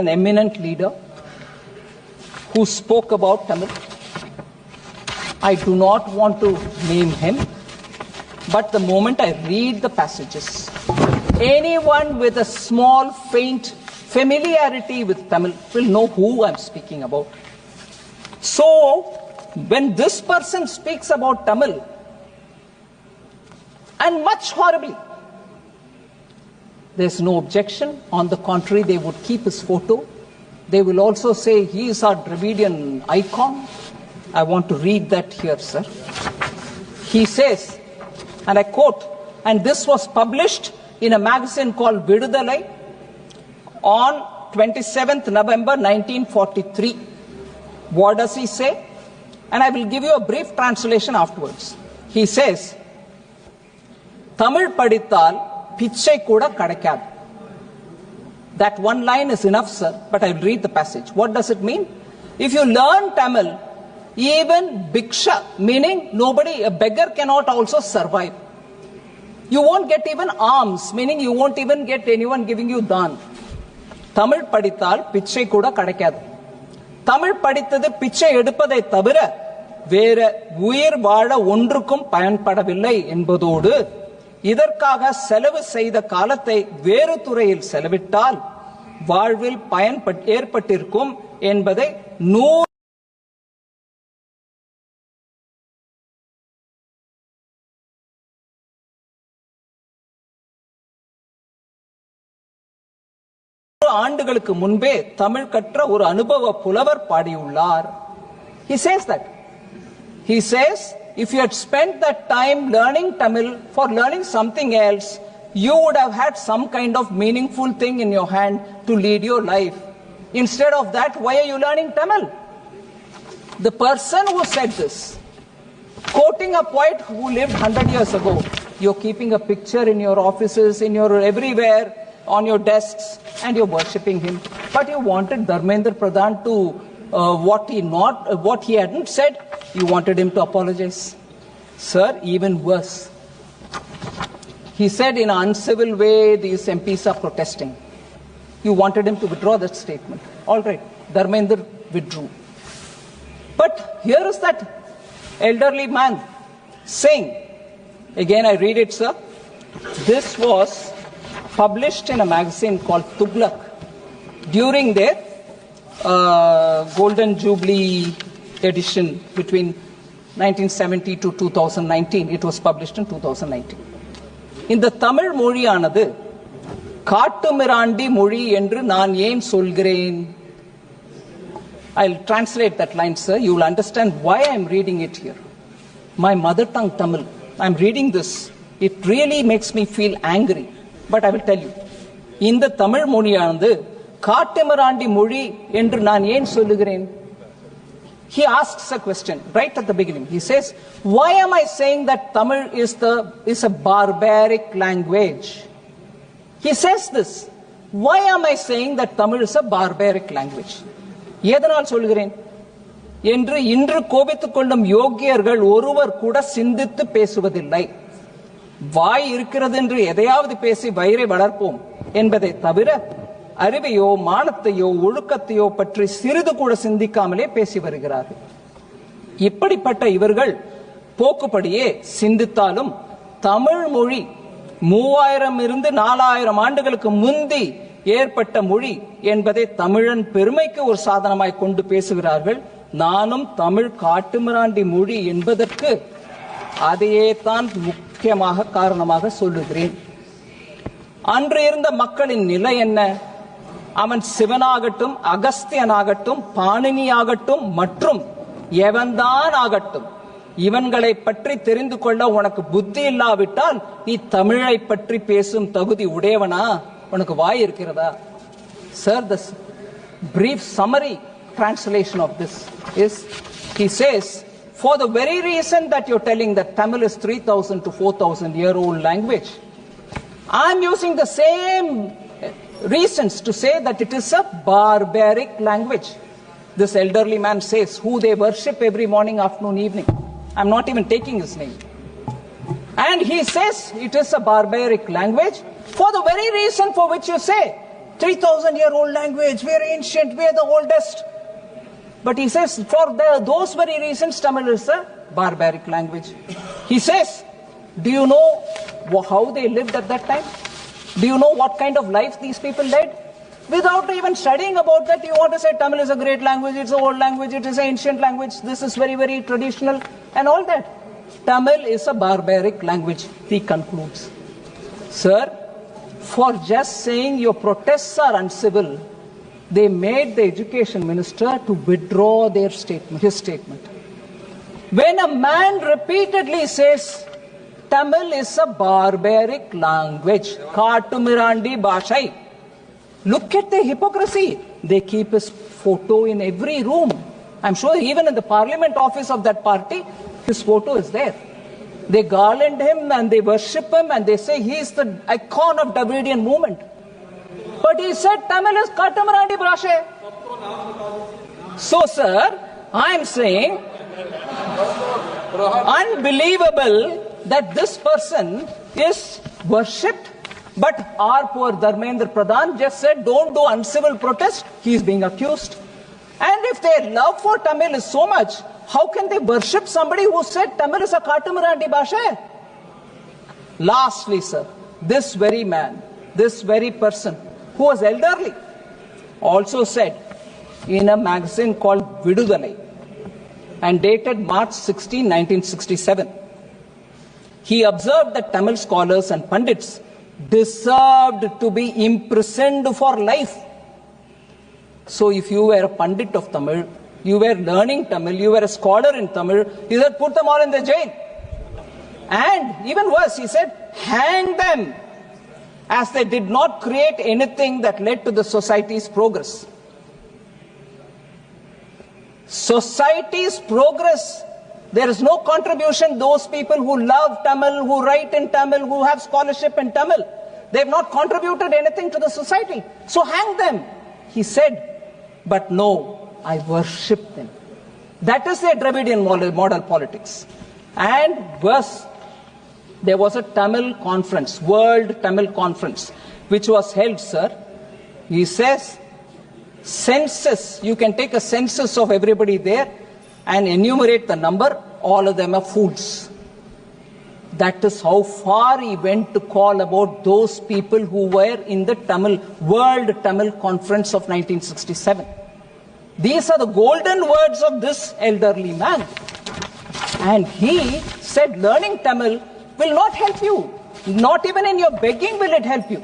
an eminent leader who spoke about Tamil. I do not want to name him, but the moment I read the passages, anyone with a small, faint familiarity with Tamil will know who I'm speaking about. So, when this person speaks about Tamil, and much horribly, there's no objection. On the contrary, they would keep his photo. They will also say he is our Dravidian icon. I want to read that here, sir. He says, and I quote, and this was published in a magazine called Vidudalai on 27th November 1943. What does he say? And I will give you a brief translation afterwards. He says, Tamil padithal pichai kuda kadakad. That one line is enough, sir, but I will read the passage. What does it mean? If you learn Tamil, even bhiksha, meaning nobody, a beggar cannot also survive. You won't get even alms, meaning you won't even get anyone giving you dhan. Tamil padithal pichai kuda kadakad. Tamil padithadu pichai edupadai thavira வேற உயிர் வாழ ஒன்றுக்கும் பயன்படவில்லை என்பதோடு இதற்காக செலவு செய்த காலத்தை வேறு துறையில் செலவிட்டால் வாழ்வில் பயன் ஏற்பட்டிருக்கும் என்பதை 100 ஆண்டுகளுக்கு முன்பே தமிழ் கற்ற ஒரு அனுபவ புலவர் பாடியுள்ளார். He says that. He says, if you had spent that time learning Tamil for learning something else, you would have had some kind of meaningful thing in your hand to lead your life. Instead of that, why are you learning Tamil? The person who said this, quoting a poet who lived 100 years ago, you're keeping a picture in your offices, in your everywhere, on your desks, and you're worshipping him. But you wanted Dharmendra Pradhan to what he hadn't said, you wanted him to apologize. Sir, even worse. He said in an uncivil way, these MPs are protesting. You wanted him to withdraw that statement. All right, Dharmendra withdrew. But here is that elderly man saying, again I read it, sir. This was published in a magazine called Tughlaq during their Golden Jubilee edition between 1970 to 2019. It was published in 2019. இந்த தமிழ் மொழியானது காட்டுமிராண்டி மொழி என்று நான் ஏன் சொல்கிறேன்? I'll translate that line, sir. You will understand why I'm reading it here. My mother tongue Tamil. I'm reading this. It really makes me feel angry. But I will tell you. இந்த தமிழ் மொழியானது காட்டுமிராண்டி மொழி என்று நான் ஏன் சொல்லுகிறேன்? He asks a question right at the beginning. He says, why am I saying that Tamil is a barbaric language? He says this. Why am I saying that Tamil is a barbaric language? எதனால் சொல்கிறேன் என்று இன்று கோபித்துக் கொள்ளும் யோகியர்கள் ஒருவர் கூட சிந்தித்து பேசுவதில்லை. வாய் இருக்கிறது என்று எதையாவது பேசி வயிறை வளர்ப்போம் என்பதை தவிர அறிவையோ மானத்தையோ ஒழுக்கத்தையோ பற்றி சிறிது கூட சிந்திக்காமலே பேசி வருகிறார்கள். இப்படிப்பட்ட இவர்கள் போக்குப்படியே சிந்தித்தாலும் தமிழ் மொழி 3000 இருந்து 4000 ஆண்டுகளுக்கு முந்தி ஏற்பட்ட மொழி என்பதை தமிழன் பெருமைக்கு ஒரு சாதனமாய் கொண்டு பேசுகிறார்கள். நானும் தமிழ் காட்டுமிராண்டி மொழி என்பதற்கு அதையே தான் முக்கியமாக காரணமாக சொல்லுகிறேன். அன்று இருந்த மக்களின் நிலை என்ன? அவன் சிவனாகட்டும், அகஸ்தியனாகட்டும், பாணினியாகட்டும் மற்றும் எவன்தான் ஆகட்டும், இவன்களை பற்றி தெரிந்து கொள்ள உனக்கு புத்தி இல்லாவிட்டால் நீ தமிழை பற்றி பேசும் தகுதி உடையவனா? உனக்கு வாய் இருக்கிறதா? Sir, the brief summary translation of this is, he says, for the very reason that you're telling that Tamil is 3000 to 4000 year old language, I'm using the same reasons to say that it is a barbaric language. This elderly man says, who they worship every morning, afternoon, evening. I'm not even taking his name. And he says it is a barbaric language for the very reason for which you say 3,000-year-old language, we are ancient, we are the oldest. But he says, for those very reasons, Tamil is a barbaric language. He says, do you know how they lived at that time? Do you know what kind of life these people led? Without even studying about that, you want to say Tamil is a great language, it's an old language, it is an ancient language, this is very, very traditional, and all that. Tamil is a barbaric language, he concludes. Sir, for just saying your protests are uncivil, they made the education minister to withdraw their statement, his statement. When a man repeatedly says Tamil is a barbaric language, Kaatumirandi Bhashai, look at the hypocrisy. They keep his photo in every room. I'm sure even in the parliament office of that party, his photo is there. They garland him and they worship him and they say he is the icon of Dravidian movement. But he said Tamil is Kaatamarandi Bhasha. So, sir, I'm saying unbelievable that this person is worshipped, but our poor Dharmendra Pradhan just said don't do uncivil protest. He is being accused. And if their love for Tamil is so much, how can they worship somebody who said Tamil is a Kaatamarandi Bhasha? Lastly, sir, this very man, this very person who was elderly also said in a magazine called Vidudalai and dated March 16, 1967, he observed that Tamil scholars and pundits deserved to be imprisoned for life. So if you were a pandit of Tamil, you were learning Tamil, you were a scholar in Tamil, he said put them all in the jail. And even worse, he said hang them, as they did not create anything that led to the society's progress. Society's progress, there is no contribution. Those people who love Tamil, who write in Tamil, who have scholarship in Tamil, they have not contributed anything to the society. So hang them, he said. But no, I worship them. That is their Dravidian model politics. And worse, there was a Tamil conference, World Tamil Conference, which was held, sir. He says, census, you can take a census of everybody there and enumerate the number, all of them are fools. That is how far he went to call about those people who were in the World Tamil Conference of 1967. These are the golden words of this elderly man. And he said learning Tamil will not help you. Not even in your begging will it help you.